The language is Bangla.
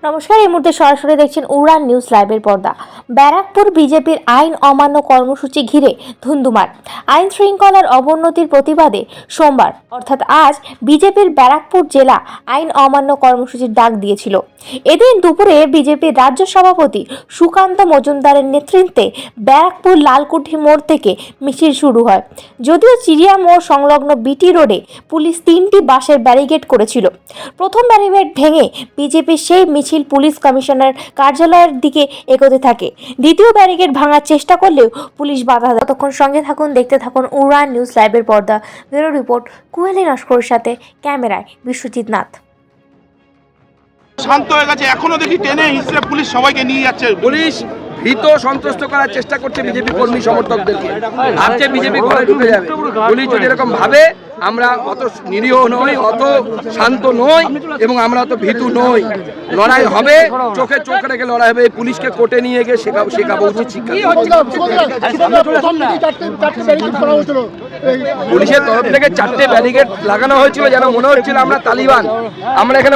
নমস্কার, এই মুহূর্তে সরাসরি দেখছেন উড়ান নিউজ লাইভের পর্দা। ব্যারাকপুর বিজেপির আইন অমান্য কর্মসূচি ঘিরে ধুন্ধুমার। আইন শৃঙ্খলার অবনতির প্রতিবাদে সোমবার অর্থাৎ আজ বিজেপির ব্যারাকপুর জেলা আইন অমান্য কর্মসূচির ডাক দিয়েছিল। এদিন দুপুরে বিজেপির রাজ্য সভাপতি সুকান্ত মজুমদারের নেতৃত্বে ব্যারাকপুর লালকুঠি মোড় থেকে মিছিল শুরু হয়। যদিও চিড়িয়া মোড় সংলগ্ন বিটি রোডে পুলিশ 3টি বাঁশের ব্যারিকেড করেছিল। প্রথম ব্যারিকেড ভেঙে বিজেপির সেই মিছিল পুলিশ কমিশনার কার্যালয়ের দিকে এগোতে থাকে। দ্বিতীয় ব্যারিকেড ভাঙার চেষ্টা করলেও পুলিশ বাধা দেয়। ততক্ষণ সঙ্গে থাকুন, দেখতে থাকুন উড়ান নিউজ লাইভের পর্দা। ব্যুরো রিপোর্ট, কুয়েলি নস্করের সাথে ক্যামেরায় বিশ্বজিৎ নাথ। শান্ত হয়ে গেছে, এখনো দেখি টেনে হিসেবে পুলিশ সবাইকে নিয়ে যাচ্ছে। পুলিশ ভীত সন্ত্রস্ত করার চেষ্টা করছে বিজেপি কর্মী সমর্থকদেরকে, ভাবছে বিজেপি ঘরে ঢুকে যাবে। পুলিশ যদি এরকম ভাবে, আমরা অত নিরীহ নই, অত শান্ত নই এবং আমরা অত ভীতু নই। লড়াই হবে, চোখে চোখ রেখে লড়াই হবে। পুলিশকে কোর্টে নিয়ে গিয়ে শেখাবো উচিত শিক্ষা। পুলিশের তরফ থেকে 4টে ব্যারিকেড লাগানো হয়েছিল, যেন মনে হচ্ছিল আমরা তালিবান। আমরা এখানে